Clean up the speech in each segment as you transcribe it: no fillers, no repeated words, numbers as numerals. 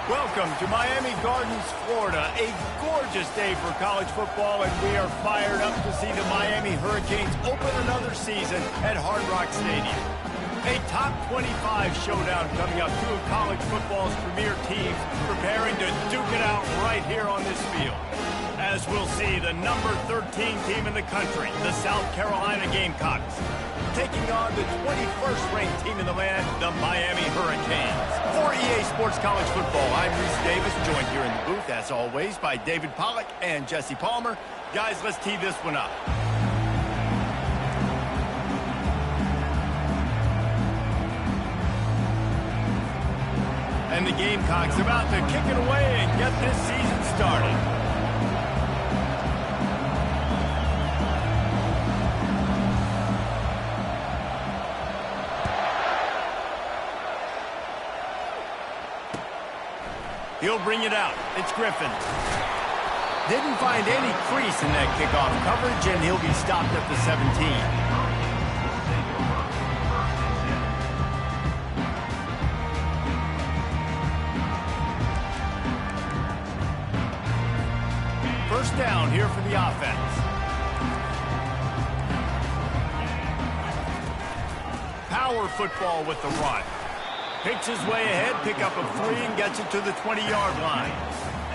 Welcome to Miami Gardens, Florida. A gorgeous day for college football, and we are fired up to see the Miami Hurricanes open another season at Hard Rock Stadium. A top 25 showdown coming up. Two of college football's premier teams preparing to duke it out right here on this field. As we'll see, the number 13 team in the country, the South Carolina Gamecocks, taking on the 21st ranked team in the land, the Miami Hurricanes. For EA Sports College Football, I'm Reese Davis, joined here in the booth, as always, by David Pollack and Jesse Palmer. Guys, let's tee this one up. And the Gamecocks about to kick it away and get this season started. He'll bring it out. It's Griffin. Didn't find any crease in that kickoff coverage, and he'll be stopped at the 17. First down here for the offense. Power football with the run. Picks his way ahead, pick up a 3, and gets it to the 20-yard line.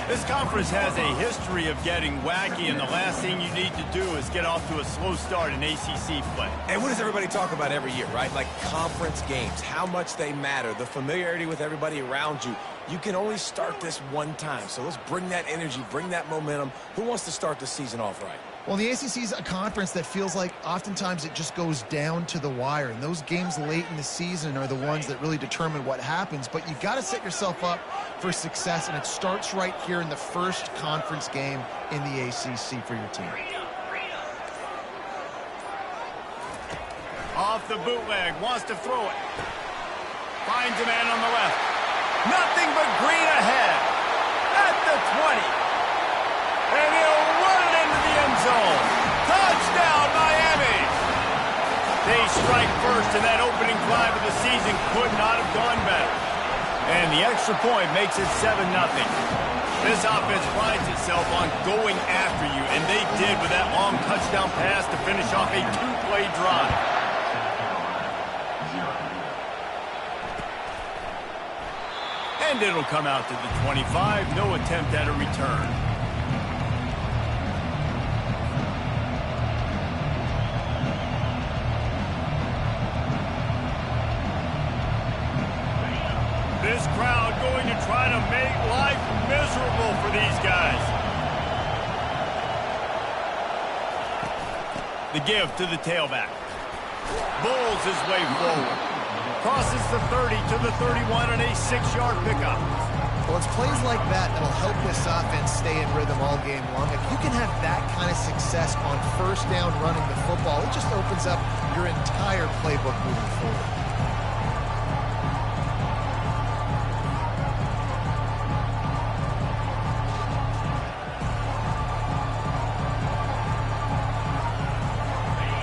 This conference has a history of getting wacky, and the last thing you need to do is get off to a slow start in ACC play. And what does everybody talk about every year, right? Like conference games, how much they matter, the familiarity with everybody around you. You can only start this one time, so let's bring that energy, bring that momentum. Who wants to start the season off right? Well, the ACC is a conference that feels like oftentimes it just goes down to the wire. And those games late in the season are the ones that really determine what happens. But you've got to set yourself up for success, and it starts right here in the first conference game in the ACC for your team. Off the bootleg, wants to throw it. Finds a man on the left. Nothing but green ahead at the 20. And he'll run it into the end zone. Touchdown, Miami! They strike first, and that opening drive of the season could not have gone better. And the extra point makes it 7-0. This offense prides itself on going after you, and they did with that long touchdown pass to finish off a 2-play drive. And it'll come out to the 25. No attempt at a return. This crowd going to try to make life miserable for these guys. The give to the tailback. Bulls his way forward. Crosses the 30 to the 31 and a 6-yard pickup. Well, it's plays like that that'll help this offense stay in rhythm all game long. If you can have that kind of success on first down running the football, it just opens up your entire playbook moving forward.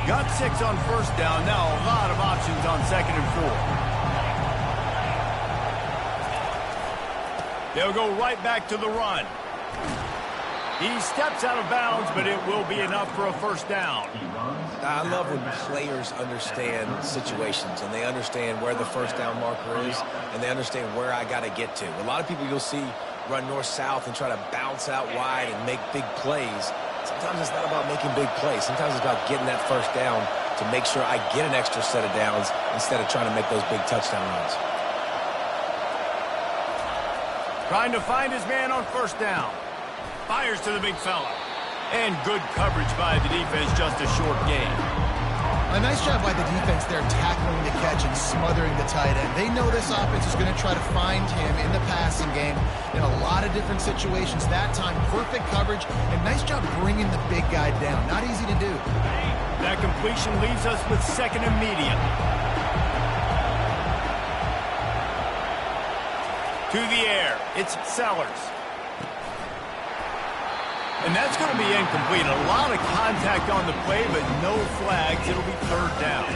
Got 6 on first down. Now a lot of options on 2nd and 4. They'll go right back to the run. He steps out of bounds, but it will be enough for a first down. I love when players understand situations, and they understand where the first down marker is, and they understand where I got to get to. A lot of people you'll see run north-south and try to bounce out wide and make big plays. Sometimes it's not about making big plays. Sometimes it's about getting that first down to make sure I get an extra set of downs instead of trying to make those big touchdown runs. Trying to find his man on first down. Fires to the big fella. And good coverage by the defense, just a short gain. A nice job by the defense there tackling the catch and smothering the tight end. They know this offense is going to try to find him in the passing game in a lot of different situations. That time, perfect coverage, and nice job bringing the big guy down. Not easy to do. That completion leaves us with 2nd and medium. To the air, it's Sellers. And that's going to be incomplete. A lot of contact on the play, but no flags. It'll be 3rd down.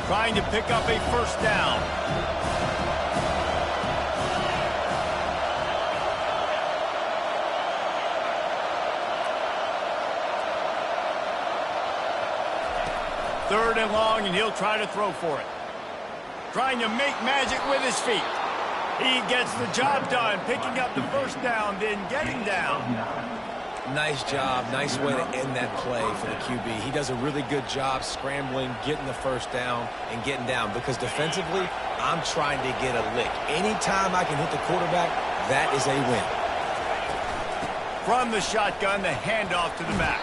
trying to pick up a first down. Third and long, and he'll try to throw for it. Trying to make magic with his feet. He gets the job done, picking up the first down, then getting down. Nice job. Nice way to end that play for the QB. He does a really good job scrambling, getting the first down, and getting down. Because defensively, I'm trying to get a lick. Anytime I can hit the quarterback, that is a win. From the shotgun, the handoff to the back.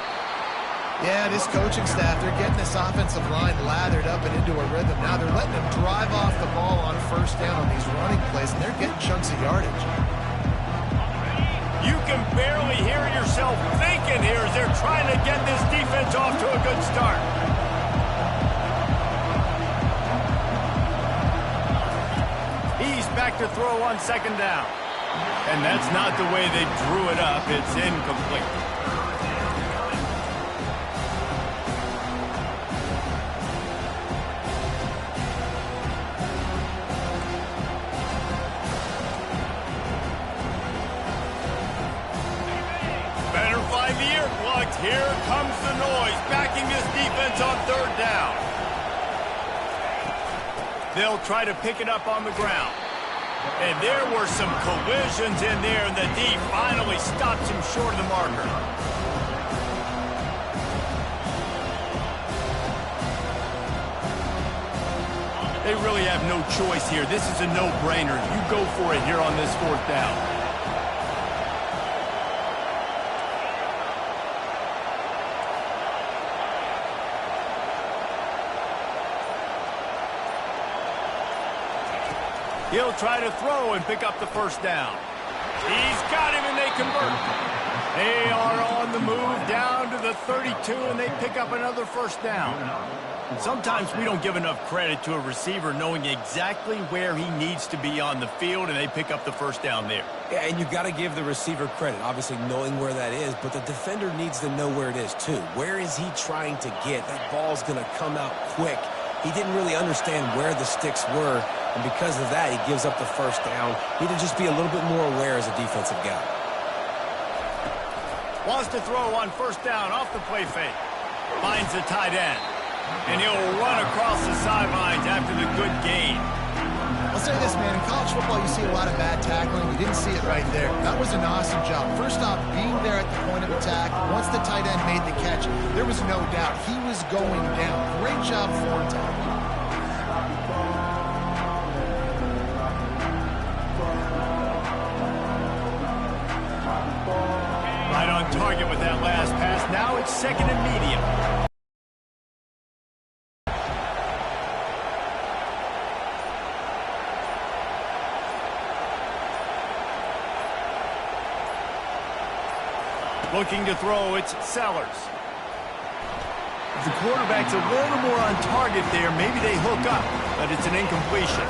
Yeah, this coaching staff, they're getting this offensive line lathered up and into a rhythm. Now they're letting them drive off the ball on first down on these running plays, and they're getting chunks of yardage. You can barely hear yourself thinking here as they're trying to get this defense off to a good start. He's back to throw on second down. And that's not the way they drew it up. It's incomplete. Here comes the noise, backing this defense on third down. They'll try to pick it up on the ground. And there were some collisions in there, and the D finally stops him short of the marker. They really have no choice here. This is a no-brainer. You go for it here on this fourth down. He'll try to throw and pick up the first down. He's got him, and they convert. They are on the move down to the 32, and they pick up another first down. Sometimes we don't give enough credit to a receiver knowing exactly where he needs to be on the field, and they pick up the first down there. Yeah, and you've got to give the receiver credit, obviously knowing where that is, but the defender needs to know where it is too. Where is he trying to get? That ball's going to come out quick. He didn't really understand where the sticks were, and because of that, he gives up the first down. Need to just be a little bit more aware as a defensive guy. Wants to throw on first down off the play fake. Finds the tight end. And he'll run across the sidelines after the good gain. I'll say this, man. In college football, you see a lot of bad tackling. You didn't see it right there. That was an awesome job. First off, being there at the point of attack. Once the tight end made the catch, there was no doubt he was going down. Great job for him, Tom. Right on target with that last pass. Now it's second and medium. Looking to throw, it's Sellers. If the quarterback's a little more on target there, maybe they hook up, but it's an incompletion.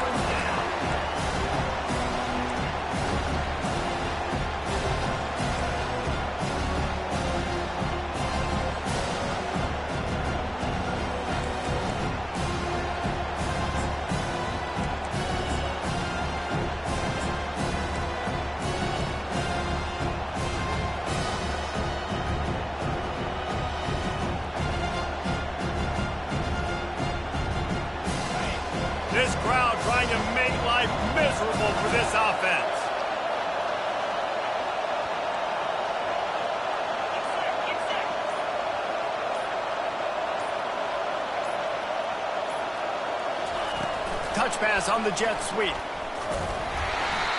This crowd trying to make life miserable for this offense. Touch pass on the jet sweep.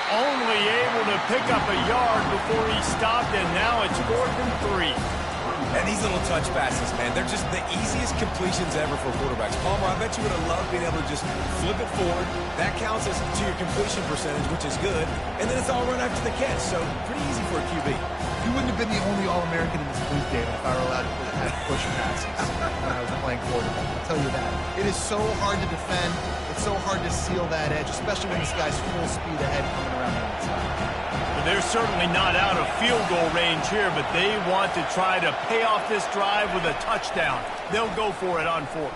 Only able to pick up a yard before he stopped, and now it's 4th and 3. And these little touch passes, man, they're just the easiest completions ever for quarterbacks. Palmer, I bet you would have loved being able to just flip it forward. That counts as to your completion percentage, which is good. And then it's all run after the catch, so pretty easy for a QB. You wouldn't have been the only All-American in this booth, David, if I were allowed to have push passes when I was playing quarterback. I'll tell you that. It is so hard to defend. It's so hard to seal that edge, especially when this guy's full speed ahead coming around the outside. They're certainly not out of field goal range here, but they want to try to pay off this drive with a touchdown. They'll go for it on 4th.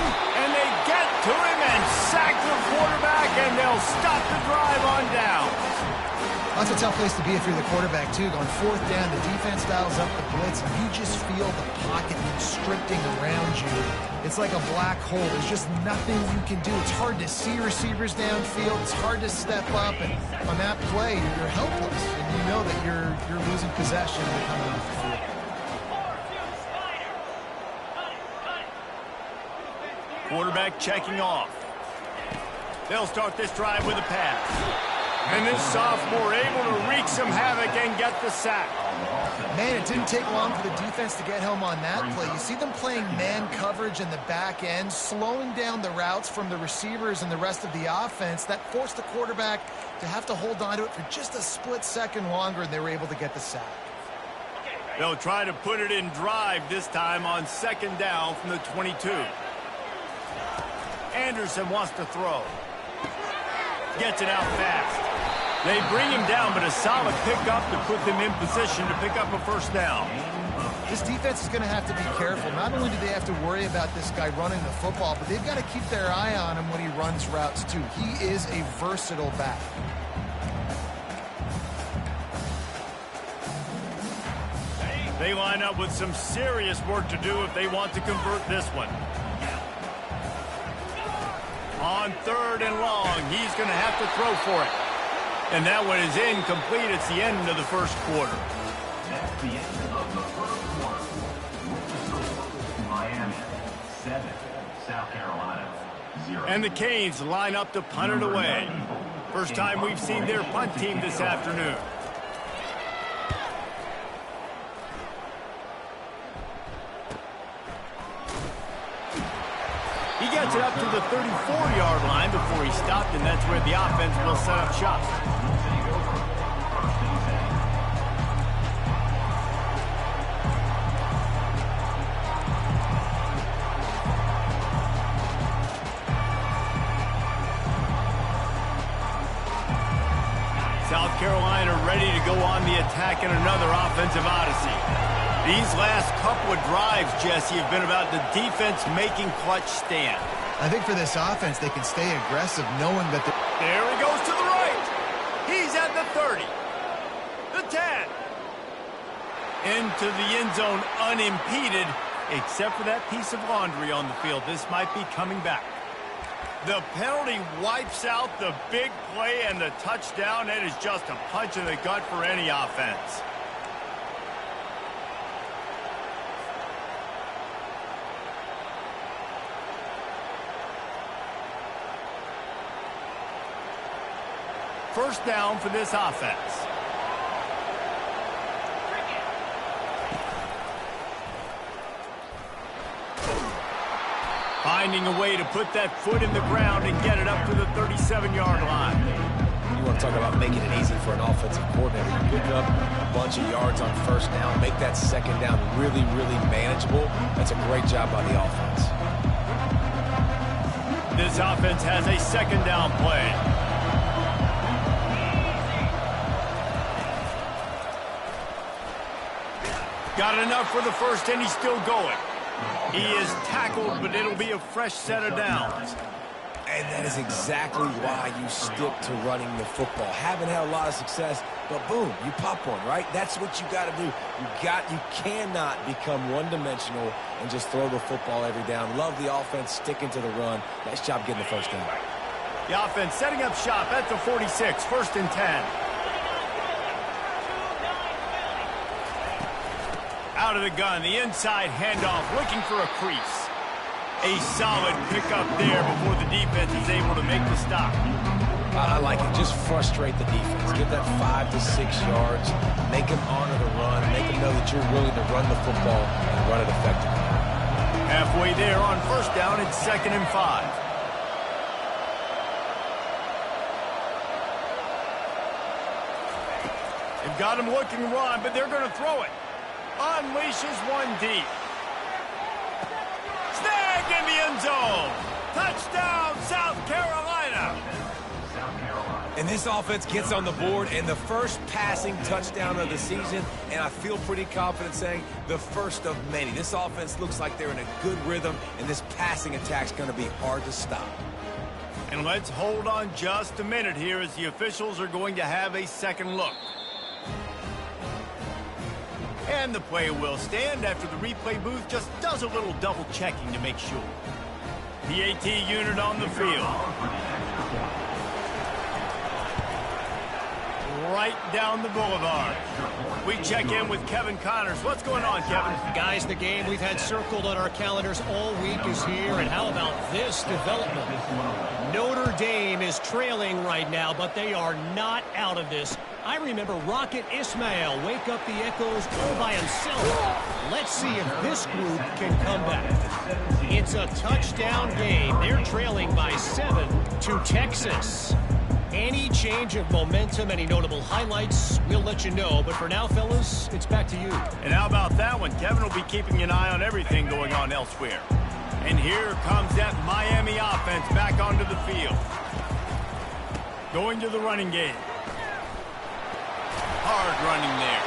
And they get to him and sack the quarterback, and they'll stop the drive on down. That's a tough place to be if you're the quarterback, too. Going fourth down, the defense dials up the blitz, and you just feel the pocket constricting around you. It's like a black hole. There's just nothing you can do. It's hard to see receivers downfield. It's hard to step up, and on that play, you're helpless. And you know that you're losing possession and coming off the field. Quarterback checking off. They'll start this drive with a pass. And this sophomore able to wreak some havoc and get the sack. Man, it didn't take long for the defense to get home on that play. You see them playing man coverage in the back end, slowing down the routes from the receivers and the rest of the offense. That forced the quarterback to have to hold on to it for just a split second longer, and they were able to get the sack. They'll try to put it in drive this time on second down from the 22. Anderson wants to throw. Gets it out fast. They bring him down, but a solid pickup to put them in position to pick up a first down. This defense is going to have to be careful. Not only do they have to worry about this guy running the football, but they've got to keep their eye on him when he runs routes, too. He is a versatile back. They line up with some serious work to do if they want to convert this one. On third and long, he's going to have to throw for it. And that one is incomplete. It's the end of the first quarter. That's the end of the first quarter. Miami, 7. South Carolina, 0. And the Canes line up to punt it away. First time we've seen their punt team this afternoon. He gets it up to the 34-yard line before he stopped, and that's where the offense will set up shop. South Carolina ready to go on the attack in another offensive odyssey. These last couple of drives, Jesse, have been about the defense making clutch stand. I think for this offense, they can stay aggressive knowing that they're... There he goes to the right. He's at the 30. The 10. Into the end zone unimpeded, except for that piece of laundry on the field. This might be coming back. The penalty wipes out the big play and the touchdown. It is just a punch in the gut for any offense. First down for this offense. Finding a way to put that foot in the ground and get it up to the 37-yard line. You want to talk about making it easy for an offensive coordinator. You pick up a bunch of yards on first down, make that second down really, really manageable. That's a great job by the offense. This offense has a second down play. Got enough for the first, and he's still going. He is tackled, but it'll be a fresh set of downs. And that is exactly why you stick to running the football. Haven't had a lot of success, but boom, you pop one, right? That's what you got to do. You cannot become one-dimensional and just throw the football every down. Love the offense sticking to the run. Nice job getting the first down. The offense setting up shop at the 46, first and 10. Out of the gun, the inside handoff, looking for a crease. A solid pickup there before the defense is able to make the stop. I like it. Just frustrate the defense. Get that 5 to 6 yards. Make them honor the run. Make them know that you're willing to run the football and run it effectively. Halfway there on first down, it's 2nd and 5. They've got him looking run, but they're going to throw it. Unleashes one deep. Snag in the end zone. Touchdown, South Carolina. And this offense gets on the board, and the first passing touchdown of the season, and I feel pretty confident saying the first of many. This offense looks like they're in a good rhythm, and this passing attack's going to be hard to stop. And let's hold on just a minute here as the officials are going to have a second look. And the play will stand after the replay booth just does a little double checking to make sure. PAT unit on the field. Right down the boulevard. We check in with Kevin Connors. What's going on, Kevin? Guys, the game we've had circled on our calendars all week is here, and how about this development? Notre Dame is trailing right now, but they are not out of this. I remember Rocket Ismail wake up the echoes all by himself. Let's see if this group can come back. It's a touchdown game. They're trailing by 7 to Texas. Any change of momentum, any notable highlights, we'll let you know. But for now, fellas, it's back to you. And how about that one? Kevin will be keeping an eye on everything going on elsewhere. And here comes that Miami offense back onto the field. Going to the running game. Hard running there.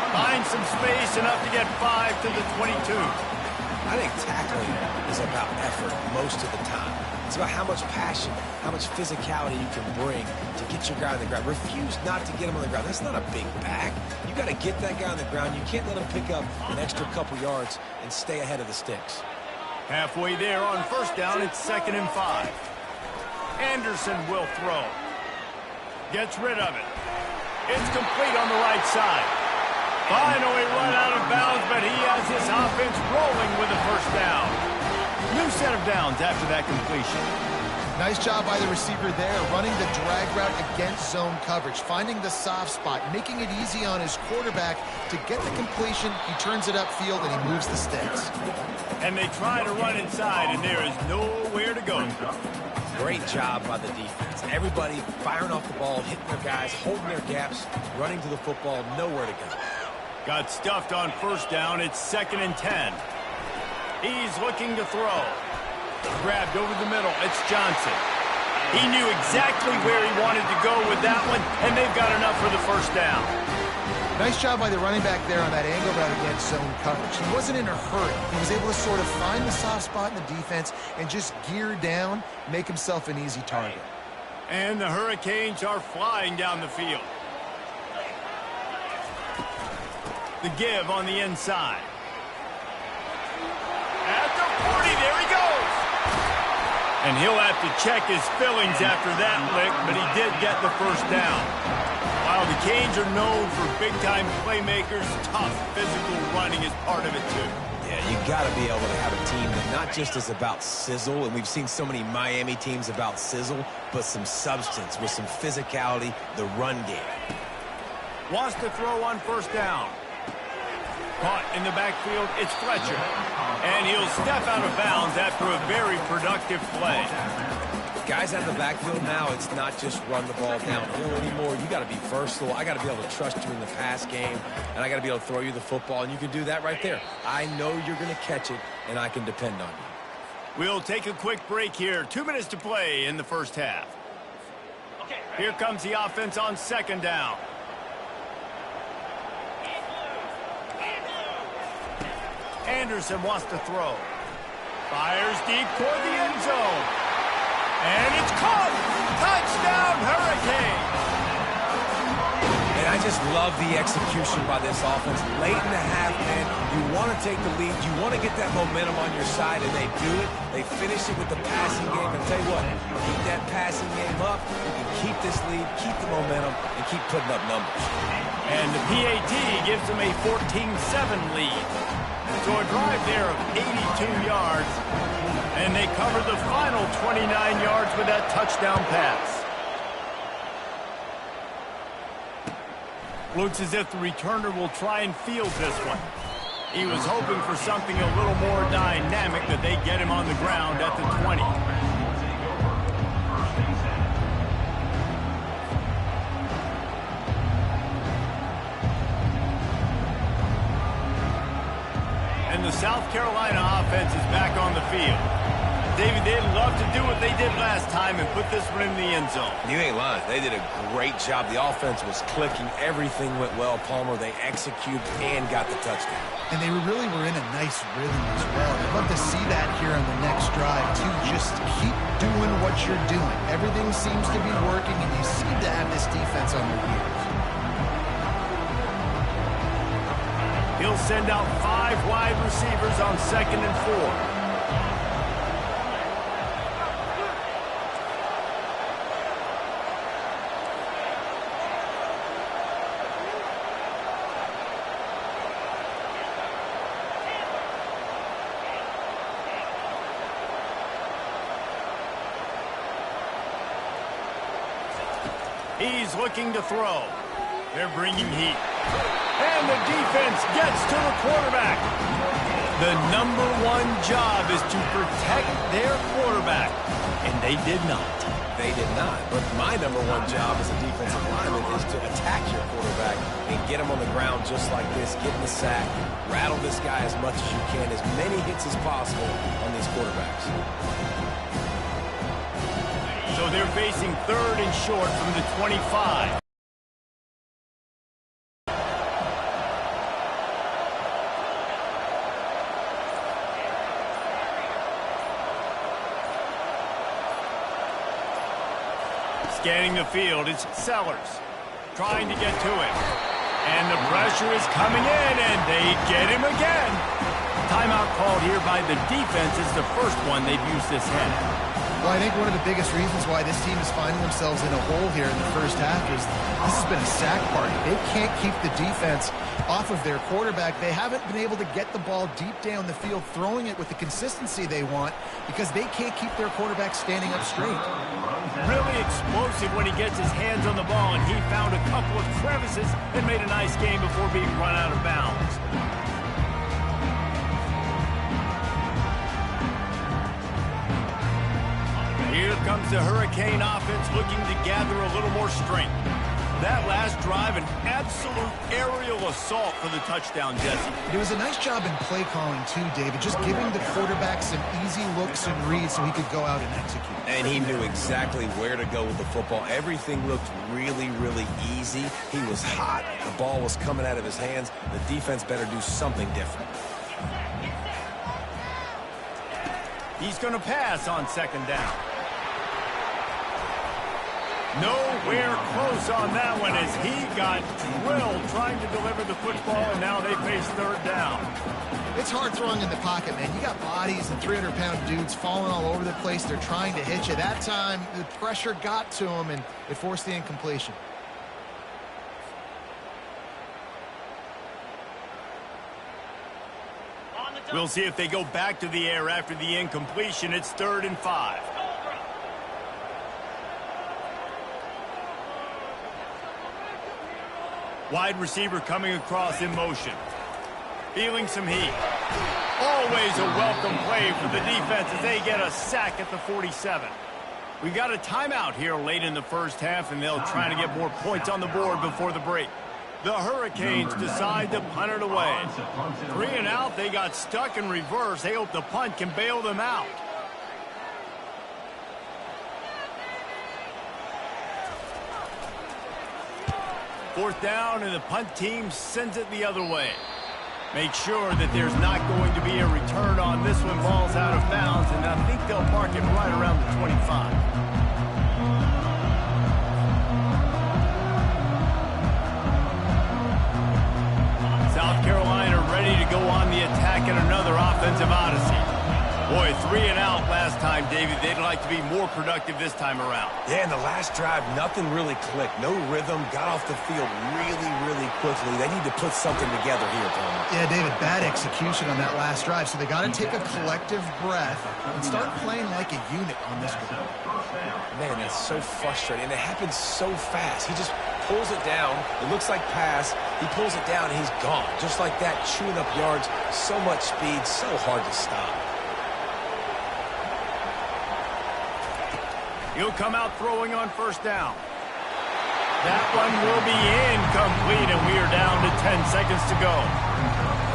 Finds some space, enough to get 5 to the 22. I think tackling is about effort most of the time. It's about how much passion, how much physicality you can bring to get your guy on the ground. Refuse not to get him on the ground. That's not a big back. You got to get that guy on the ground. You can't let him pick up an extra couple yards and stay ahead of the sticks. Halfway there on first down, it's 2nd and 5. Anderson will throw. Gets rid of it. It's complete on the right side. Finally run out of bounds, but he has his offense rolling with a first down. New set of downs after that completion. Nice job by the receiver there, running the drag route against zone coverage, finding the soft spot, making it easy on his quarterback to get the completion. He turns it upfield, and he moves the sticks. And they try to run inside, and there is nowhere to go. Great job by the defense. Everybody firing off the ball, hitting their guys, holding their gaps, running to the football, nowhere to go. Got stuffed on first down. It's 2nd and 10. He's looking to throw. Grabbed over the middle. It's Johnson. He knew exactly where he wanted to go with that one, and they've got enough for the first down. Nice job by the running back there on that angle route against zone coverage. He wasn't in a hurry. He was able to sort of find the soft spot in the defense and just gear down, make himself an easy target. And the Hurricanes are flying down the field. The give on the inside. At the 40, there he goes. And he'll have to check his fillings after that lick, but he did get the first down. While the Canes are known for big-time playmakers, tough physical running is part of it, too. Yeah, you got to be able to have a team that not just is about sizzle, and we've seen so many Miami teams about sizzle, but some substance with some physicality, the run game. Wants to throw on first down. Caught in the backfield, it's Fletcher. And he'll step out of bounds after a very productive play. Guys out of the backfield now, it's not just run the ball downhill anymore. You got to be versatile. I got to be able to trust you in the pass game, and I got to be able to throw you the football, and you can do that right there. I know you're going to catch it, and I can depend on you. We'll take a quick break here. 2 minutes to play in the first half. Here comes the offense on 2nd down. Anderson wants to throw. Fires deep toward the end zone. And it's caught. Touchdown, Hurricane. And I just love the execution by this offense. Late in the half, man, you want to take the lead. You want to get that momentum on your side, and they do it. They finish it with the passing game. And tell you what, keep that passing game up. You can keep this lead, keep the momentum, and keep putting up numbers. And the PAT gives them a 14-7 lead. So a drive there of 82 yards, and they cover the final 29 yards with that touchdown pass. Looks as if the returner will try and field this one. He was hoping for something a little more dynamic, that they get him on the ground at the 20. And the South Carolina offense is back on the field. David, they'd love to do what they did last time and put this one in the end zone. You ain't lying. They did a great job. The offense was clicking. Everything went well, Palmer. They executed and got the touchdown. And they really were in a nice rhythm as well. I'd love to see that here on the next drive, too. Just keep doing what you're doing. Everything seems to be working, and you seem to have this defense on their heels. He'll send out 5 wide receivers on 2nd and 4. He's looking to throw. They're bringing heat. And the defense gets to the quarterback. The #1 job is to protect their quarterback. And they did not. They did not. But my #1 job as a defensive lineman is to attack your quarterback and get him on the ground just like this. Get in the sack. Rattle this guy as much as you can. As many hits as possible on these quarterbacks. So they're facing 3rd and short from the 25. Scanning the field, it's Sellers trying to get to it. And the pressure is coming in, and they get him again. Timeout called here by the defense is the first one they've used this half. Well, I think one of the biggest reasons why this team is finding themselves in a hole here in the first half is this has been a sack party. They can't keep the defense off of their quarterback. They haven't been able to get the ball deep down the field, throwing it with the consistency they want because they can't keep their quarterback standing up straight. Really explosive when he gets his hands on the ball, and he found a couple of crevices and made a nice game before being run out of bounds. Here comes the Hurricane offense looking to gather a little more strength. That last drive, an absolute aerial assault for the touchdown, Jesse. It was a nice job in play calling, too, David, just giving the quarterback some easy looks and reads so he could go out and execute. And he knew exactly where to go with the football. Everything looked really, really easy. He was hot. The ball was coming out of his hands. The defense better do something different. He's going to pass on 2nd down. Nowhere close on that one as he got drilled trying to deliver the football, and now they face 3rd down. It's hard throwing in the pocket, man. You got bodies and 300-pound dudes falling all over the place. They're trying to hit you. That time, the pressure got to him, and it forced the incompletion. We'll see if they go back to the air after the incompletion. It's 3rd and 5. Wide receiver coming across in motion. Feeling some heat. Always a welcome play for the defense as they get a sack at the 47. We've got a timeout here late in the first half, and they'll try to get more points on the board before the break. The Hurricanes decide to punt it away. 3 and out, they got stuck in reverse. They hope the punt can bail them out. Fourth down, and the punt team sends it the other way. Make sure that there's not going to be a return on this one. Ball's out of bounds, and I think they'll mark it right around the 25. South Carolina ready to go on the attack in another offensive odyssey. Boy, 3 and out last time, David. They'd like to be more productive this time around. Yeah, in the last drive, nothing really clicked. No rhythm, got off the field really, really quickly. They need to put something together here, Tom. Yeah, David, bad execution on that last drive. So they got to take a collective breath and start playing like a unit on this one. Man, that's so frustrating. And it happens so fast. He just pulls it down. It looks like pass. He pulls it down, and he's gone. Just like that, chewing up yards. So much speed, so hard to stop. He'll come out throwing on 1st down. That one will be incomplete, and we are down to 10 seconds to go.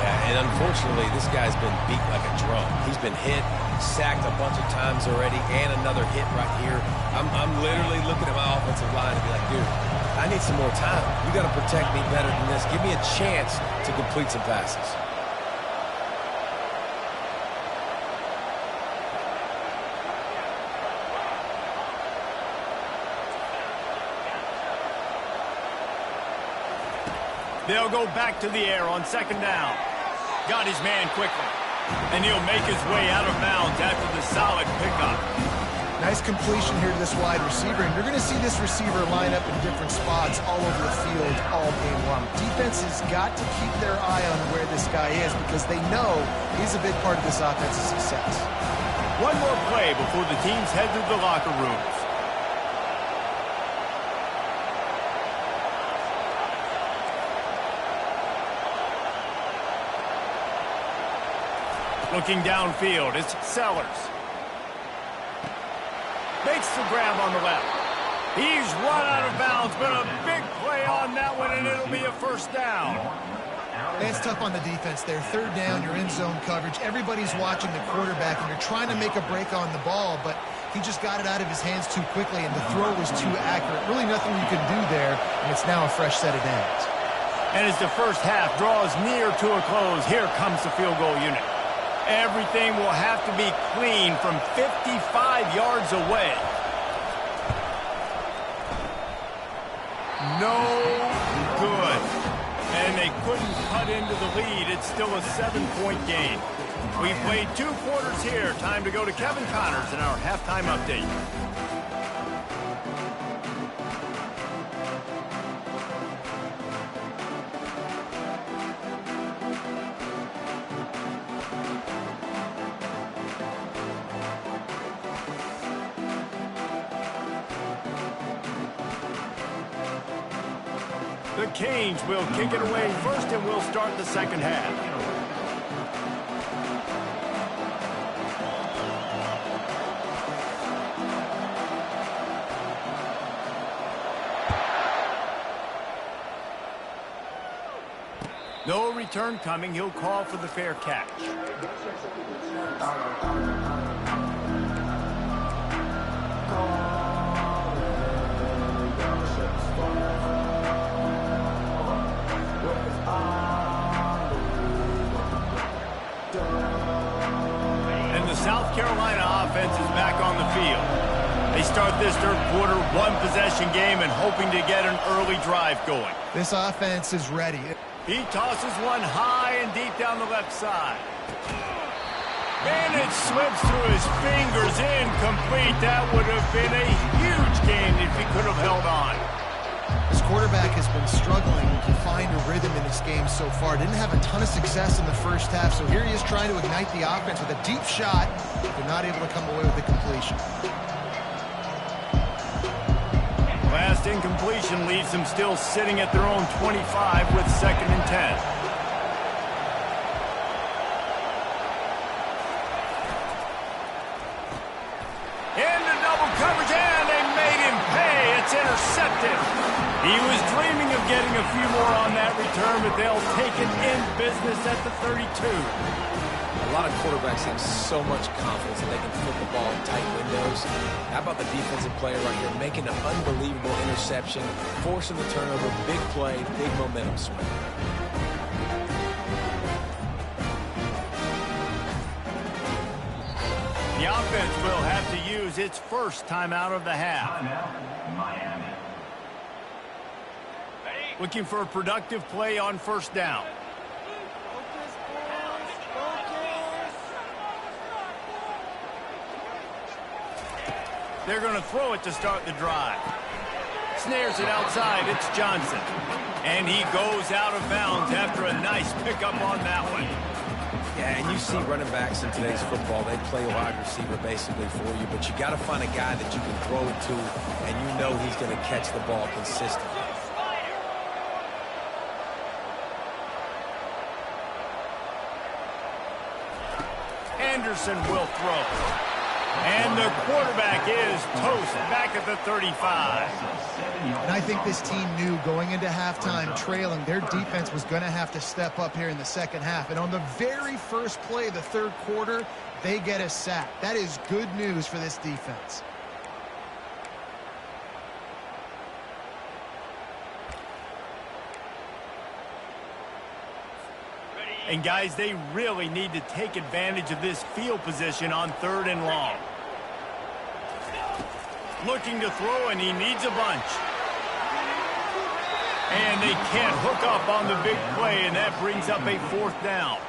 Yeah, And unfortunately, this guy's been beat like a drum. He's been hit, sacked a bunch of times already, and another hit right here. I'm literally looking at my offensive line and be like, dude, I need some more time. You got to protect me better than this. Give me a chance to complete some passes. They'll go back to the air on second down. Got his man quickly. And he'll make his way out of bounds after the solid pickup. Nice completion here to this wide receiver. And you're going to see this receiver line up in different spots all over the field all game long. Defense has got to keep their eye on where this guy is because they know he's a big part of this offense's success. One more play before the teams head to the locker rooms. Looking downfield, it's Sellers. Makes the grab on the left. He's run out of bounds, but a big play on that one, and it'll be a first down. It's tough on the defense there. Third down, you're in zone coverage. Everybody's watching the quarterback, and you're trying to make a break on the ball, but he just got it out of his hands too quickly, and the throw was too accurate. Really nothing you can do there, and it's now a fresh set of downs. And as the first half draws near to a close, here comes the field goal unit. Everything will have to be clean from 55 yards away. No good. And they couldn't cut into the lead. It's still a 7-point game. We've played 2 quarters here. Time to go to Kevin Connors in our halftime update. The Canes will kick it away first, and we'll start the second half. No return coming. He'll call for the fair catch. South Carolina offense is back on the field. They start this third quarter one-possession game and hoping to get an early drive going. This offense is ready. He tosses one high and deep down the left side. And it slips through his fingers, incomplete. That would have been a huge gain if he could have held on. This quarterback has been struggling to find a rhythm in this game so far. Didn't have a ton of success in the first half, so here he is trying to ignite the offense with a deep shot. They're not able to come away with the completion. Last incompletion leaves them still sitting at their own 25 with 2nd and 10. Into double coverage, and they made him pay. It's intercepted. He was dreaming of getting a few more on that return, but they'll take it in business at the 32. A lot of quarterbacks have so much confidence that they can flip the ball in tight windows. How about the defensive player right here making an unbelievable interception, forcing the turnover, big play, big momentum swing. The offense will have to use its first timeout of the half. Miami. Looking for a productive play on first down. They're going to throw it to start the drive. Snares it outside. It's Johnson. And he goes out of bounds after a nice pickup on that one. Yeah, and you see running backs in today's football, they play wide receiver basically for you, but you got to find a guy that you can throw it to, and you know he's going to catch the ball consistently. Anderson will throw. And the quarterback is toast back at the 35. And I think this team knew going into halftime trailing, their defense was going to have to step up here in the second half. And on the very first play of the third quarter, they get a sack. That is good news for this defense. And guys, they really need to take advantage of this field position on 3rd and long. Looking to throw, and he needs a bunch. And they can't hook up on the big play, and that brings up a 4th down.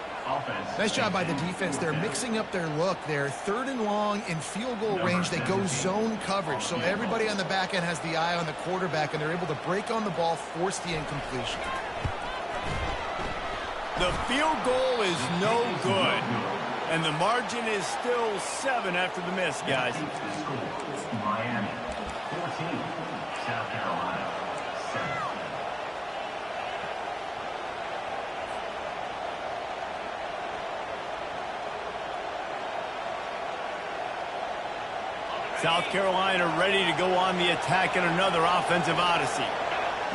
Nice job by the defense. They're mixing up their look. They're 3rd and long in field goal range. They go zone coverage, so everybody on the back end has the eye on the quarterback, and they're able to break on the ball, force the incompletion. The field goal is no good, and the margin is still 7 after the miss, guys. Miami 14, South Carolina 7. South Carolina ready to go on the attack in another offensive odyssey.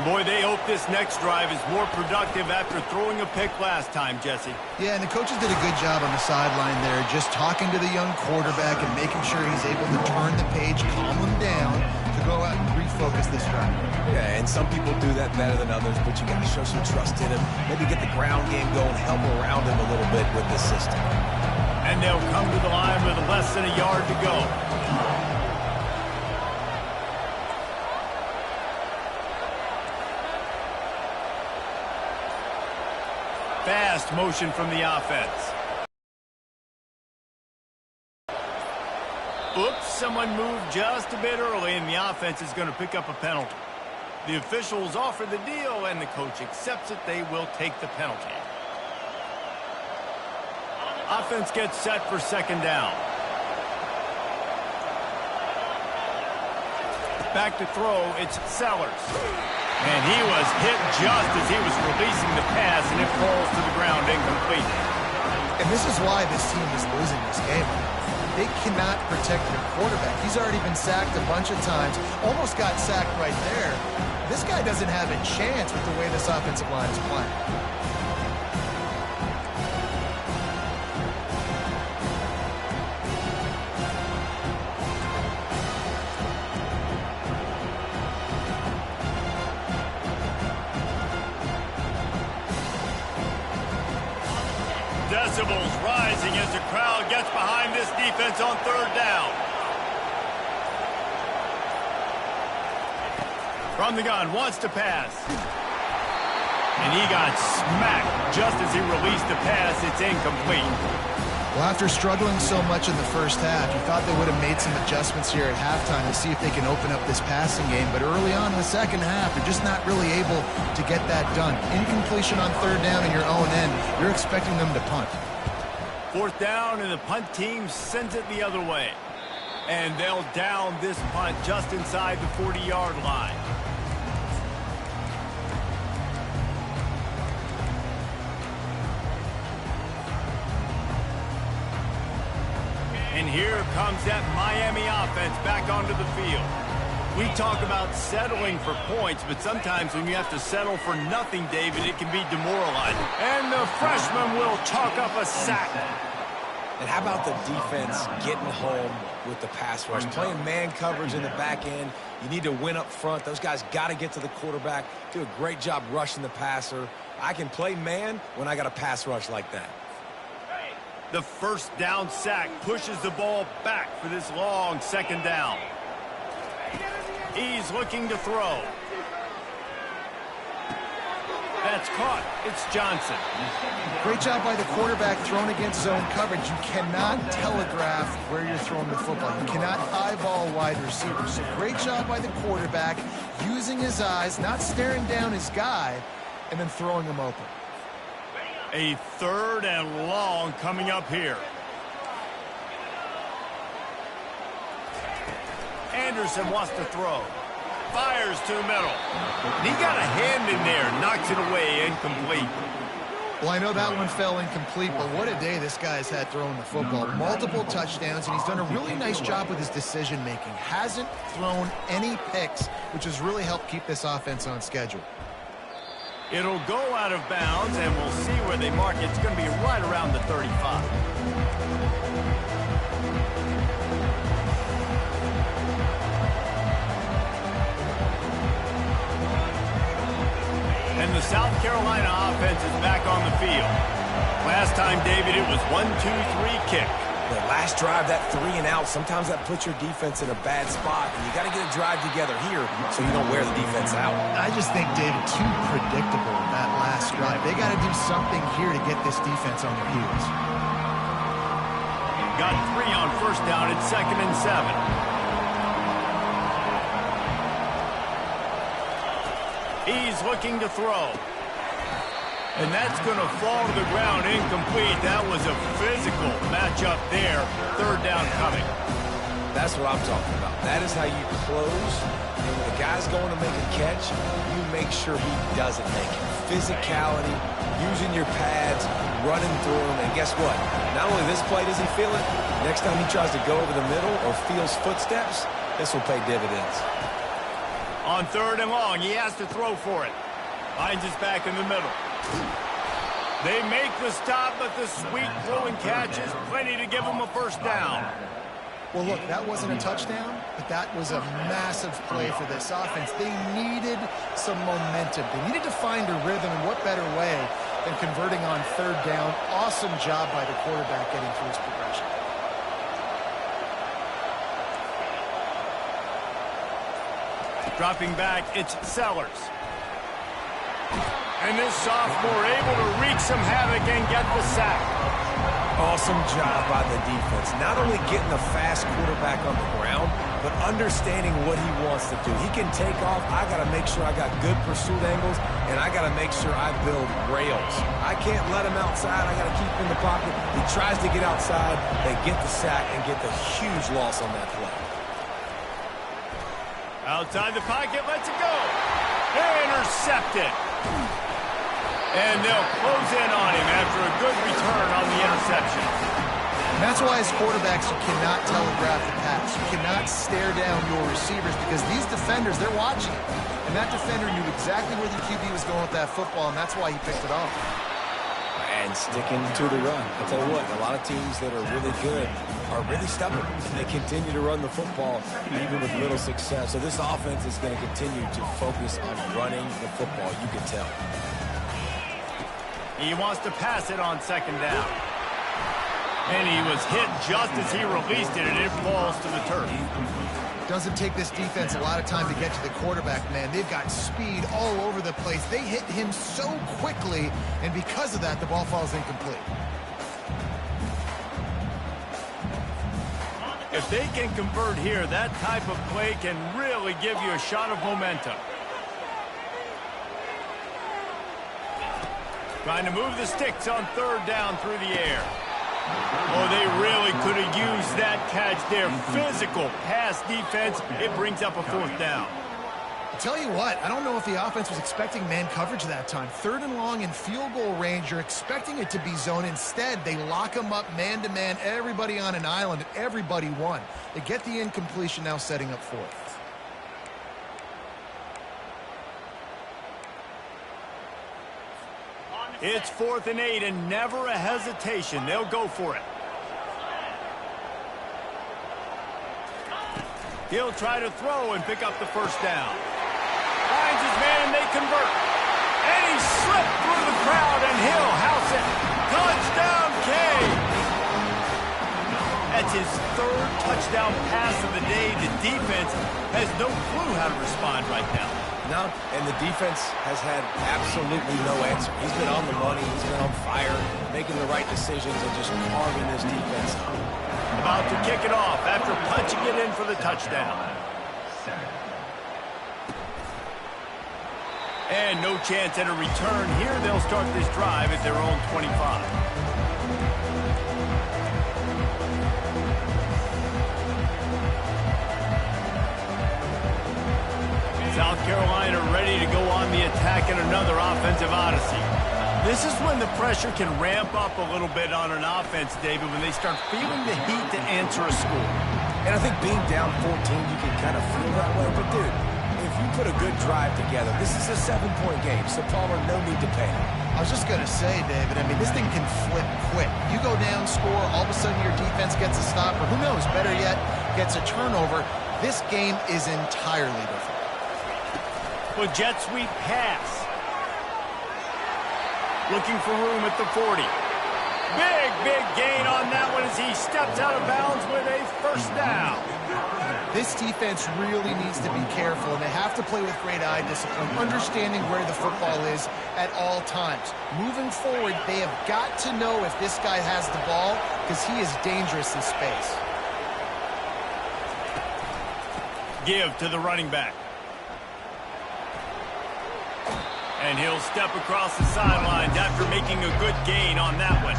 Boy, they hope this next drive is more productive after throwing a pick last time, Jesse. Yeah, and the coaches did a good job on the sideline there, just talking to the young quarterback and making sure he's able to turn the page, calm him down, to go out and refocus this drive. Yeah, and some people do that better than others, but you got to show some trust in him. Maybe get the ground game going, help around him a little bit with this system. And they'll come to the line with less than a yard to go. Fast motion from the offense. Oops, someone moved just a bit early, and the offense is going to pick up a penalty. The officials offer the deal, and the coach accepts it. They will take the penalty. Offense gets set for 2nd down. Back to throw, it's Sellers. And he was hit just as he was releasing the pass, and it falls to the ground incomplete. And this is why this team is losing this game. They cannot protect their quarterback. He's already been sacked a bunch of times, almost got sacked right there. This guy doesn't have a chance with the way this offensive line is playing. Decibels rising as the crowd gets behind this defense on 3rd down. From the gun, wants to pass. And he got smacked just as he released the pass. It's incomplete. Well, after struggling so much in the first half, you thought they would have made some adjustments here at halftime to see if they can open up this passing game. But early on in the second half, they're just not really able to get that done. Incompletion on 3rd down in your own end, you're expecting them to punt. 4th down, and the punt team sends it the other way. And they'll down this punt just inside the 40-yard line. And here comes that Miami offense back onto the field. We talk about settling for points, but sometimes when you have to settle for nothing, David, it can be demoralizing. And the freshman will chalk up a sack. And how about the defense getting home with the pass rush? Playing man coverage in the back end. You need to win up front. Those guys got to get to the quarterback. Do a great job rushing the passer. I can play man when I got a pass rush like that. The 1st down sack pushes the ball back for this long 2nd down. He's looking to throw. That's caught. It's Johnson. Great job by the quarterback thrown against zone coverage. You cannot telegraph where you're throwing the football. You cannot eyeball wide receivers. So great job by the quarterback using his eyes, not staring down his guy, and then throwing him open. A 3rd and long coming up here. Anderson wants to throw. Fires to the middle. And he got a hand in there. Knocks it away. Incomplete. Well, I know that one fell incomplete, but what a day this guy's had throwing the football. Multiple touchdowns, and he's done a really nice job with his decision-making. Hasn't thrown any picks, which has really helped keep this offense on schedule. It'll go out of bounds, and we'll see where they mark it. It's going to be right around the 35. And the South Carolina offense is back on the field. Last time, David, it was 1-2-3 kick. The last drive, that 3 and out, sometimes that puts your defense in a bad spot, and you got to get a drive together here so you don't wear the defense out. I just think, David, too predictable that last drive. They got to do something here to get this defense on their heels. Got 3 on first down. It's 2nd and 7. He's looking to throw. And that's going to fall to the ground incomplete. That was a physical matchup there. 3rd down coming. That's what I'm talking about. That is how you close. And when the guy's going to make a catch, you make sure he doesn't make it. Physicality, using your pads, running through him. And guess what? Not only this play does he feel it, next time he tries to go over the middle or feels footsteps, this will pay dividends. On 3rd and long, he has to throw for it. Finds his back in the middle. They make the stop, but the sweet throwing catch is plenty to give them a first down. Well, look, that wasn't a touchdown, but that was a massive play for this offense. They needed some momentum. They needed to find a rhythm, and what better way than converting on 3rd down. Awesome job by the quarterback getting through his progression. Dropping back, it's Sellers. And this sophomore able to wreak some havoc and get the sack. Awesome job by the defense. Not only getting a fast quarterback on the ground, but understanding what he wants to do. He can take off. I got to make sure I got good pursuit angles, and I got to make sure I build rails. I can't let him outside. I got to keep him in the pocket. He tries to get outside. They get the sack and get the huge loss on that play. Outside the pocket, lets it go. Intercepted. And they'll close in on him after a good return on the interception. And that's why as quarterbacks, you cannot telegraph the pass. You cannot stare down your receivers because these defenders, they're watching it. And that defender knew exactly where the QB was going with that football, and that's why he picked it off. And sticking to the run. I'll tell you what, a lot of teams that are really good are really stubborn. And they continue to run the football even with little success. So this offense is going to continue to focus on running the football. You can tell. He wants to pass it on 2nd down. And he was hit just as he released it, and it falls to the turf. Doesn't take this defense a lot of time to get to the quarterback, man. They've got speed all over the place. They hit him so quickly, and because of that, the ball falls incomplete. If they can convert here, that type of play can really give you a shot of momentum. Trying to move the sticks on 3rd down through the air. Oh, they really could have used that catch there. Physical pass defense. It brings up a 4th down. I'll tell you what, I don't know if the offense was expecting man coverage that time. 3rd and long in field goal range, you're expecting it to be zone. Instead, they lock them up man-to-man, everybody on an island, and everybody won. They get the incompletion, now setting up 4th. It's 4th and 8, and never a hesitation. They'll go for it. He'll try to throw and pick up the first down. Finds his man, they convert. And he slipped through the crowd, and he'll house it. Touchdown, Kane! That's his 3rd touchdown pass of the day. The defense has no clue how to respond right now. No, and the defense has had absolutely no answer. He's been on the money. He's been on fire, making the right decisions and just carving his defense up. About to kick it off after punching it in for the touchdown. And no chance at a return here. They'll start this drive at their own 25. South Carolina ready to go on the attack in another offensive odyssey. This is when the pressure can ramp up a little bit on an offense, David, when they start feeling the heat to answer a score. And I think being down 14, you can kind of feel that way. But, dude, if you put a good drive together, this is a 7-point game, so Palmer, no need to panic. I was just going to say, David, I mean, this thing can flip quick. You go down, score, all of a sudden your defense gets a stop, or who knows, better yet, gets a turnover. This game is entirely different. Well, jet sweep pass. Looking for room at the 40. Big gain on that one as he steps out of bounds with a first down. This defense really needs to be careful, and they have to play with great eye discipline, understanding where the football is at all times. Moving forward, they have got to know if this guy has the ball, because he is dangerous in space. Give to the running back. And he'll step across the sidelines after making a good gain on that one.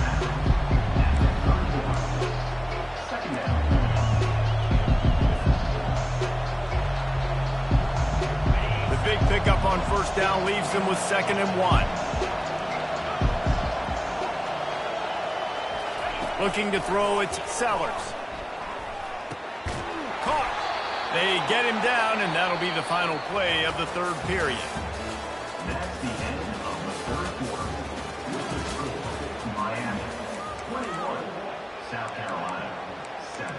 The big pickup on first down leaves them with 2nd and 1. Looking to throw, it's Sellers. Caught. They get him down, and that'll be the final play of the 3rd period. That's the end of the 3rd quarter. With the score, Miami 21, South Carolina 7.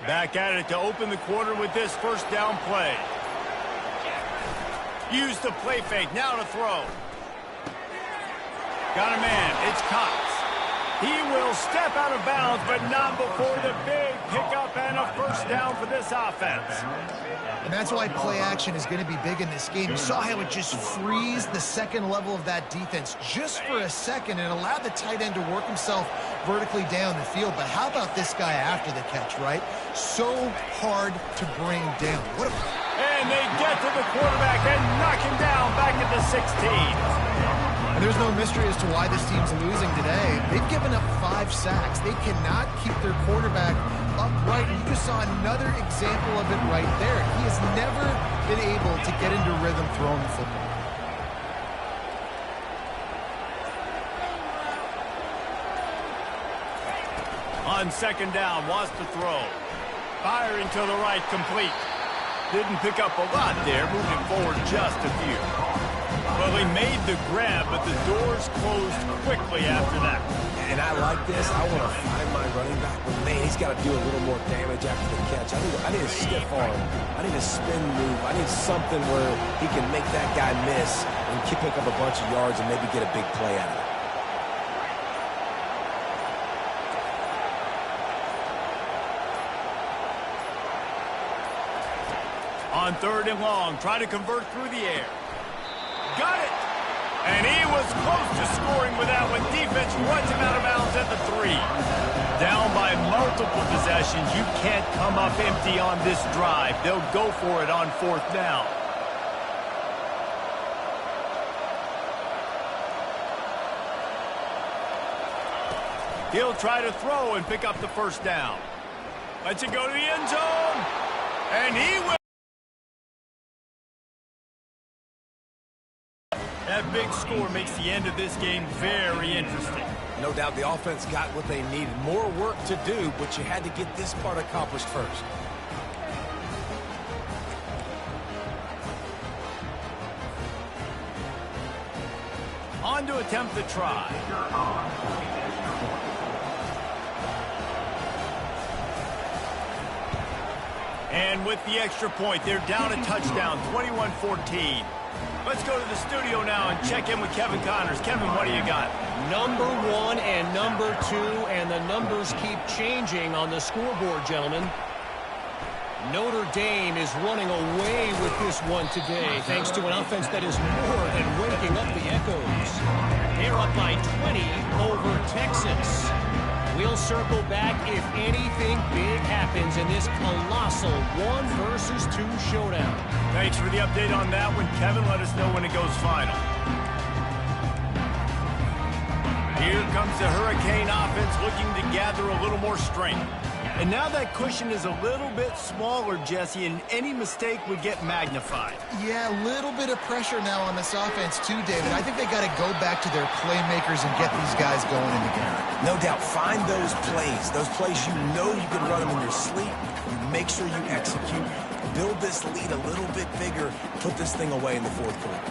Back at it to open the quarter with this first down play. Use the play fake, now to throw. Got a man, it's Cox. He will step out of bounds, but not before the big pickup and a first down for this offense. And that's why play action is going to be big in this game. You saw how it just frees the second level of that defense just for a second and allowed the tight end to work himself vertically down the field. But how about this guy after the catch, right? So hard to bring down. What a... And they get to the quarterback and knock him down back at the 16. And there's no mystery as to why this team's losing today. They've given up 5 sacks. They cannot keep their quarterback upright. And you just saw another example of it right there. He has never been able to get into rhythm throwing the football. On 2nd down, wants to throw. Firing to the right, complete. Didn't pick up a lot there, moving forward just a few. Well, they made the grab, but the doors closed quickly after that. And I like this. I want to find my running back, but man, he's got to do a little more damage after the catch. I need a stiff arm. I need a spin move. I need something where he can make that guy miss and pick up a bunch of yards and maybe get a big play out of it. On 3rd and long, try to convert through the air. Got it! And he was close to scoring with that one. Defense runs him out of bounds at the 3. Down by multiple possessions. You can't come up empty on this drive. They'll go for it on 4th down. He'll try to throw and pick up the first down. Lets it go to the end zone. And he will. That big score makes the end of this game very interesting. No doubt the offense got what they needed. More work to do, but you had to get this part accomplished first. On to attempt the try. And with the extra point, they're down a touchdown, 21-14. Let's go to the studio now and check in with Kevin Connors. Kevin, what do you got? Number 1 and number 2, and the numbers keep changing on the scoreboard, gentlemen. Notre Dame is running away with this one today, thanks to an offense that is more than waking up the echoes. They're up by 20 over Texas. We'll circle back if anything big happens in this colossal 1 versus 2 showdown. Thanks for the update on that one, Kevin. Let us know when it goes final. comes the Hurricane offense looking to gather a little more strength. And now that cushion is a little bit smaller, Jesse, and any mistake would get magnified. Yeah, a little bit of pressure now on this offense too, David. I think they got to go back to their playmakers and get these guys going in the game. No doubt. Find those plays you know you can run them in your sleep. You make sure you execute. Build this lead a little bit bigger. Put this thing away in the fourth quarter.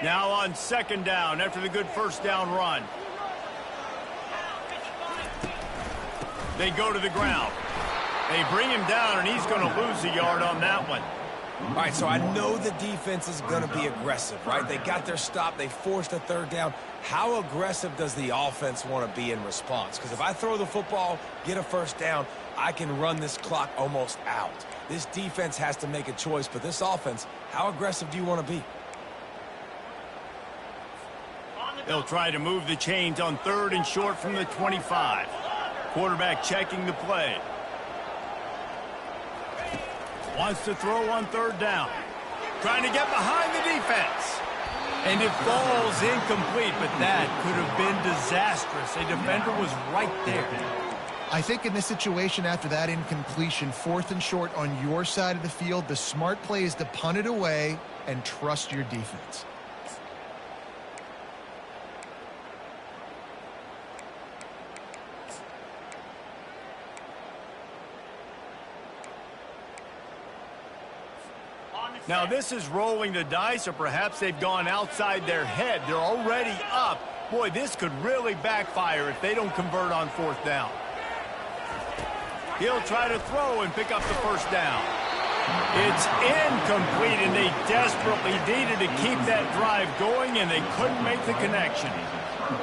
Now on second down after the good first down run. They go to the ground. They bring him down, and he's going to lose a yard on that one. All right, so I know the defense is going to be aggressive, right? They got their stop. They forced a third down. How aggressive does the offense want to be in response? Because if I throw the football, get a first down, I can run this clock almost out. This defense has to make a choice, but this offense, how aggressive do you want to be? They'll try to move the chains on third and short from the 25. Quarterback checking the play. Wants to throw on third down. Trying to get behind the defense. And it falls incomplete, but that could have been disastrous. A defender was right there. I think in this situation after that incompletion, fourth and short on your side of the field, the smart play is to punt it away and trust your defense. Now this is rolling the dice, or perhaps they've gone outside their head. They're already up. Boy, this could really backfire if they don't convert on fourth down. He'll try to throw and pick up the first down. It's incomplete, and they desperately needed to keep that drive going, and they couldn't make the connection.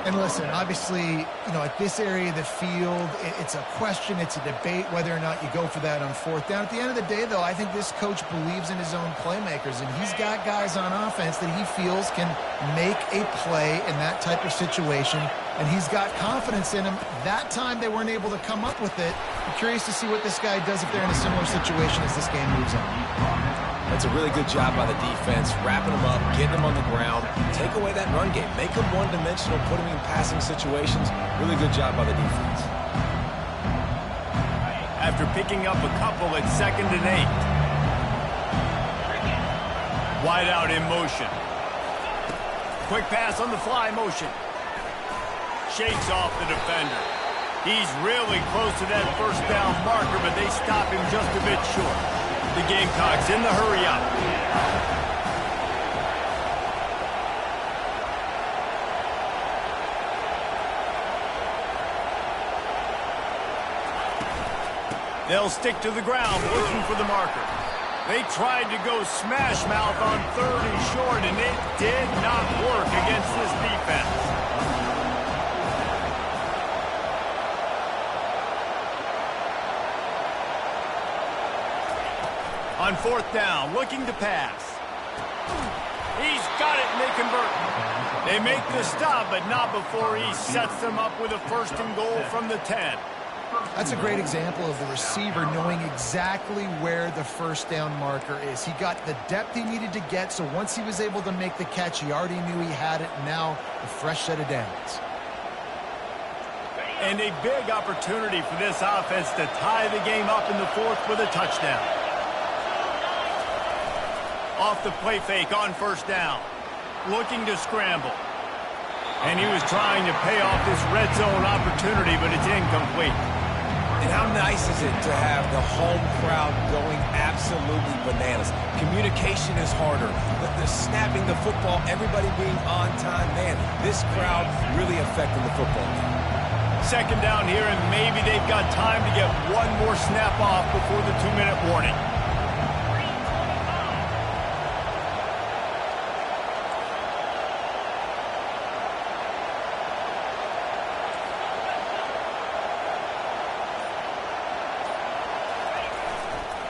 And listen, obviously, at this area of the field, it's a question, it's a debate whether or not you go for that on fourth down. At the end of the day, though, I think this coach believes in his own playmakers, and he's got guys on offense that he feels can make a play in that type of situation, and he's got confidence in them. That time they weren't able to come up with it. I'm curious to see what this guy does if they're in a similar situation as this game moves on. That's a really good job by the defense, wrapping them up, getting them on the ground, take away that run game, make them one-dimensional, put them in passing situations. Really good job by the defense. After picking up a couple at 2nd and 8. Wide out in motion. Quick pass on the fly motion. Shakes off the defender. He's really close to that first down marker, but they stop him just a bit short. The Gamecocks in the hurry-up. They'll stick to the ground looking for the marker. They tried to go smash mouth on third and short, and it did not work against this defense. On fourth down, looking to pass. He's got it, and they convert. They make the stop, but not before he sets them up with a first and goal from the 10. That's a great example of the receiver knowing exactly where the first down marker is. He got the depth he needed to get, so once he was able to make the catch, he already knew he had it. Now, a fresh set of downs. And a big opportunity for this offense to tie the game up in the fourth with a touchdown. Off the play fake on first down. Looking to scramble. And he was trying to pay off this red zone opportunity, but it's incomplete. And how nice is it to have the home crowd going absolutely bananas? Communication is harder. The snapping the football, everybody being on time. Man, this crowd really affecting the football game. Second down here, and maybe they've got time to get one more snap off before the 2-minute warning.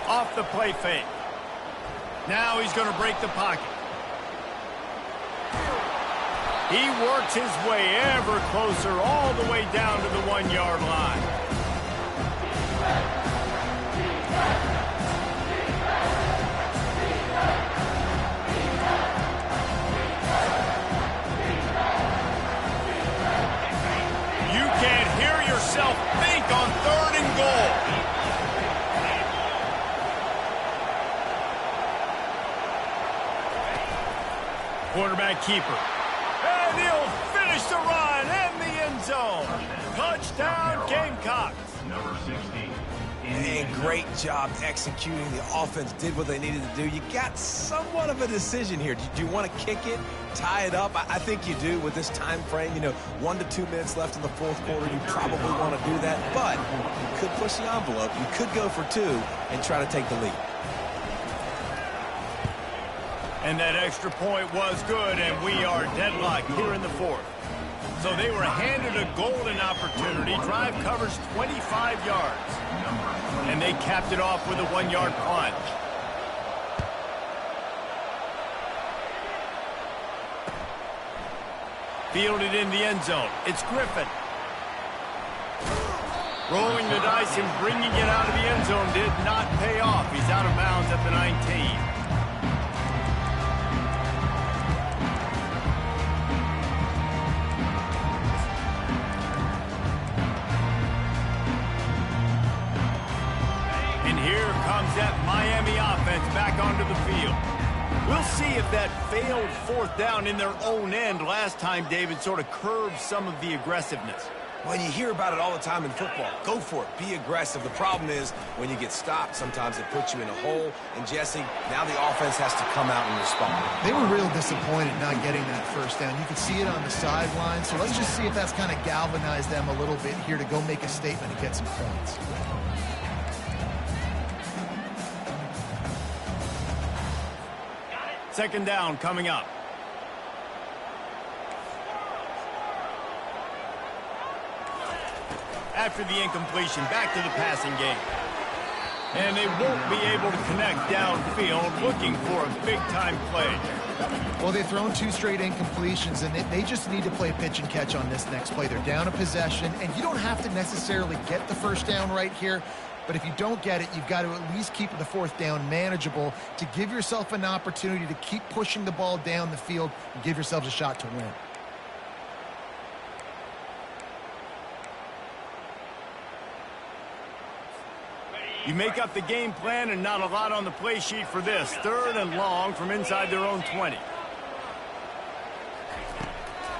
Off the play fake. Now he's going to break the pocket. He works his way ever closer all the way down to the 1-yard line. Quarterback keeper. And he'll finish the run in the end zone. Touchdown, Gamecocks. Number 16. And great job executing. The offense did what they needed to do. You got somewhat of a decision here. Do you want to kick it, tie it up? I think you do with this time frame. 1 to 2 minutes left in the fourth quarter. You probably want to do that, but you could push the envelope. You could go for 2 and try to take the lead. And that extra point was good, and we are deadlocked here in the fourth. So they were handed a golden opportunity. Drive covers 25 yards. And they capped it off with a 1-yard plunge. Fielded in the end zone. It's Griffin. Rolling the dice and bringing it out of the end zone did not pay off. He's out of bounds at the 19. That Miami offense back onto the field. We'll see if that failed fourth down in their own end last time, David, sort of curbed some of the aggressiveness. Well, you hear about it all the time in football. Go for it. Be aggressive. The problem is when you get stopped, sometimes it puts you in a hole. And, Jesse, now the offense has to come out and respond. They were real disappointed not getting that first down. You could see it on the sideline. So let's just see if that's kind of galvanized them a little bit here to go make a statement and get some points. Second down coming up. After the incompletion, back to the passing game. And they won't be able to connect downfield, looking for a big-time play. Well, they've thrown 2 straight incompletions, and they just need to play pitch and catch on this next play. They're down a possession, and you don't have to necessarily get the first down right here. But if you don't get it, you've got to at least keep the fourth down manageable to give yourself an opportunity to keep pushing the ball down the field and give yourselves a shot to win. You make up the game plan and not a lot on the play sheet for this. 3rd and long from inside their own 20.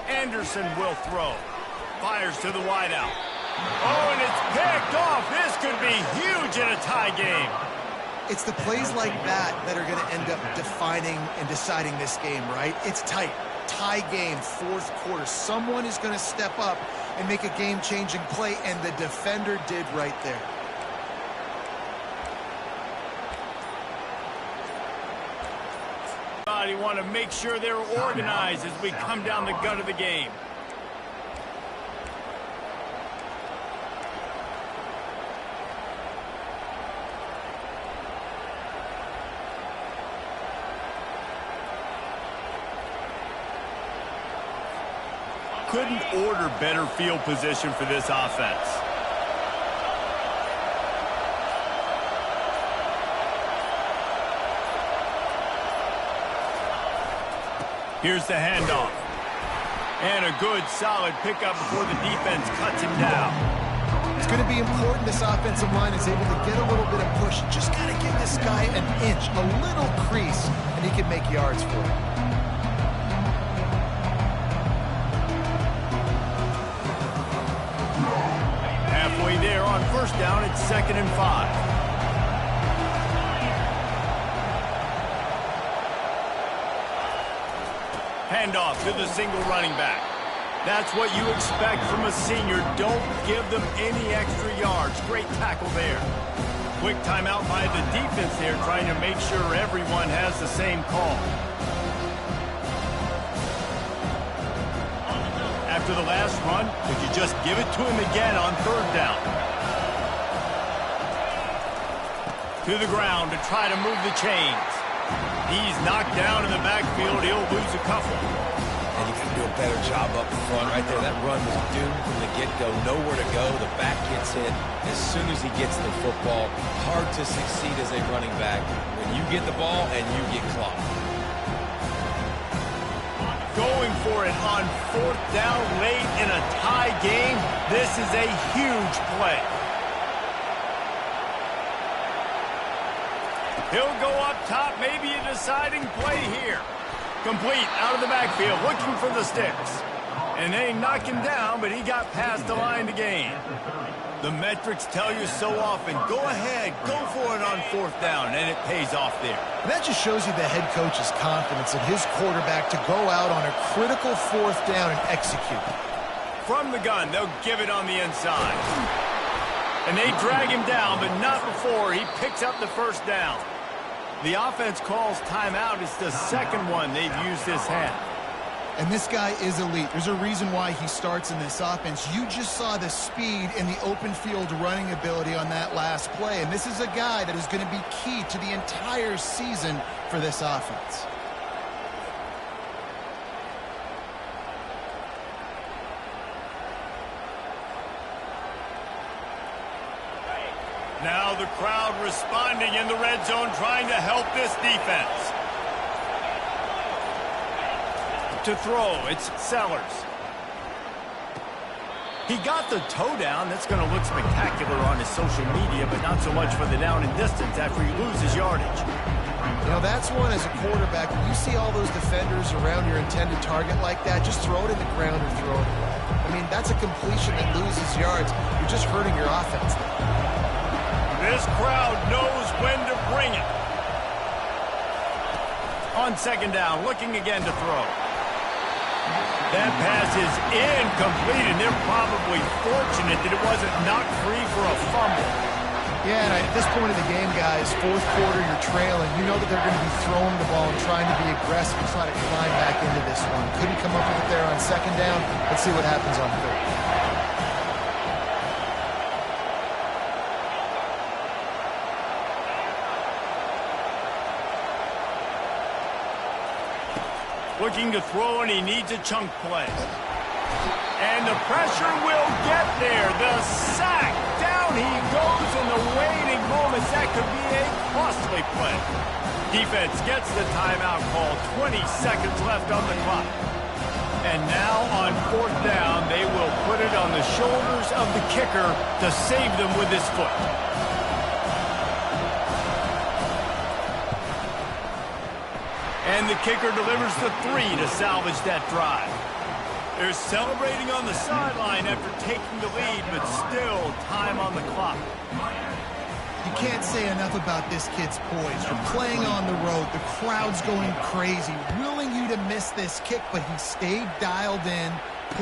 Anderson will throw. Fires to the wideout. Oh, and it's picked off. This could be huge in a tie game. It's the plays like that that are going to end up defining and deciding this game, right? It's tight. Tie game, fourth quarter. Someone is going to step up and make a game-changing play, and the defender did right there. You want to make sure they're organized as we come down the gut of the game. Couldn't order better field position for this offense. Here's the handoff. And a good, solid pickup before the defense cuts him down. It's going to be important this offensive line is able to get a little bit of push. Just got to give this guy an inch, a little crease, and he can make yards for it. Halfway there on first down, it's 2nd and 5. Handoff to the single running back. That's what you expect from a senior. Don't give them any extra yards. Great tackle there. Quick timeout by the defense there, trying to make sure everyone has the same call. After the last run, could you just give it to him again on 3rd down? To the ground to try to move the chains. He's knocked down in the backfield. He'll lose a couple. And you got to do a better job up front right there. That run was doomed from the get-go. Nowhere to go. The back gets hit as soon as he gets the football. Hard to succeed as a running back when you get the ball and you get clocked. Going for it on 4th down late in a tie game. This is a huge play. He'll go up top, maybe a deciding play here. Complete out of the backfield, looking for the sticks. And they knock him down, but he got past the line to gain. The metrics tell you so often, go ahead, go for it on 4th down, and it pays off there. And that just shows you the head coach's confidence in his quarterback to go out on a critical 4th down and execute. From the gun, they'll give it on the inside. And they drag him down, but not before he picks up the 1st down. The offense calls timeout. It's the 2nd one they've used this half. And this guy is elite. There's a reason why he starts in this offense. You just saw the speed and the open field running ability on that last play. And this is a guy that is going to be key to the entire season for this offense. Now the crowd responding in the red zone, trying to help this defense. To throw, it's Sellers. He got the toe down. That's going to look spectacular on his social media, but not so much for the down and distance after he loses yardage. You know, that's one as a quarterback. When you see all those defenders around your intended target like that, just throw it in the ground or throw it away. I mean, that's a completion that loses yards. You're just hurting your offense. This crowd knows when to bring it. On 2nd down, looking again to throw. That pass is incomplete, and they're probably fortunate that it wasn't knocked free for a fumble. Yeah, and at this point of the game, guys, 4th quarter, you're trailing. You know that they're going to be throwing the ball and trying to be aggressive and try to climb back into this one. Couldn't come up with it there on 2nd down. Let's see what happens on 3rd. Looking to throw, and he needs a chunk play. And the pressure will get there. The sack. Down he goes in the waiting moments. That could be a costly play. Defense gets the timeout call. 20 seconds left on the clock. And now on 4th down, they will put it on the shoulders of the kicker to save them with his foot. And the kicker delivers the 3 to salvage that drive. They're celebrating on the sideline after taking the lead, but still time on the clock. You can't say enough about this kid's poise. You're playing on the road. The crowd's going crazy, willing you to miss this kick, but he stayed dialed in,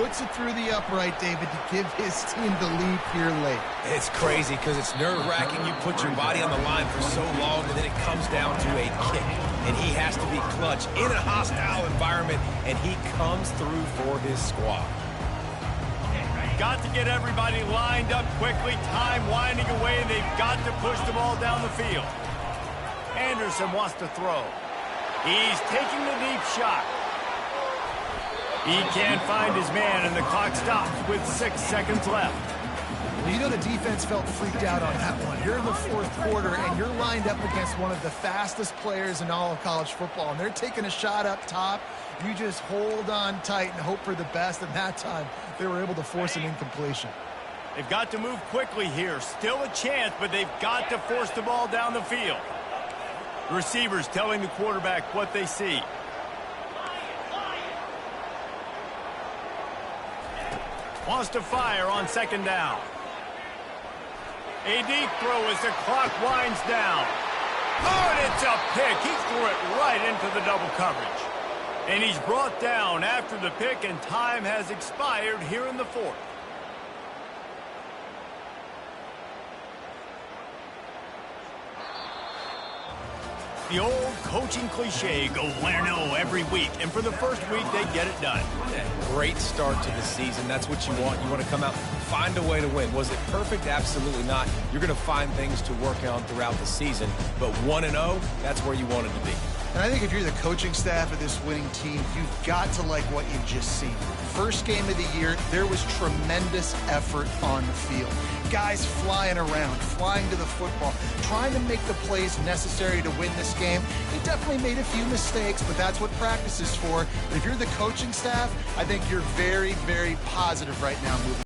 puts it through the upright, David, to give his team the lead here late. It's crazy because it's nerve-wracking. You put your body on the line for so long, and then it comes down to a kick. And he has to be clutch in a hostile environment, and he comes through for his squad. Got to get everybody lined up quickly. Time winding away, and they've got to push the ball down the field. Anderson wants to throw. He's taking the deep shot. He can't find his man, and the clock stops with 6 seconds left. Well, you know the defense felt freaked out on that one. You're in the 4th quarter, and you're lined up against one of the fastest players in all of college football, and they're taking a shot up top. You just hold on tight and hope for the best, and that time they were able to force an incompletion. They've got to move quickly here. Still a chance, but they've got to force the ball down the field. The receivers telling the quarterback what they see. Wants to fire on 2nd down. A deep throw as the clock winds down. Oh, and it's a pick. He threw it right into the double coverage. And he's brought down after the pick, and time has expired here in the 4th. The old coaching cliche, go win-0 every week. And for the first week, they get it done. Yeah, great start to the season. That's what you want. You want to come out, find a way to win. Was it perfect? Absolutely not. You're going to find things to work on throughout the season. But 1-0, that's where you want it to be. And I think if you're the coaching staff of this winning team, you've got to like what you've just seen. First game of the year, there was tremendous effort on the field. Guys flying around, flying to the football, trying to make the plays necessary to win this game. They definitely made a few mistakes, but that's what practice is for. But if you're the coaching staff, I think you're very, very positive right now moving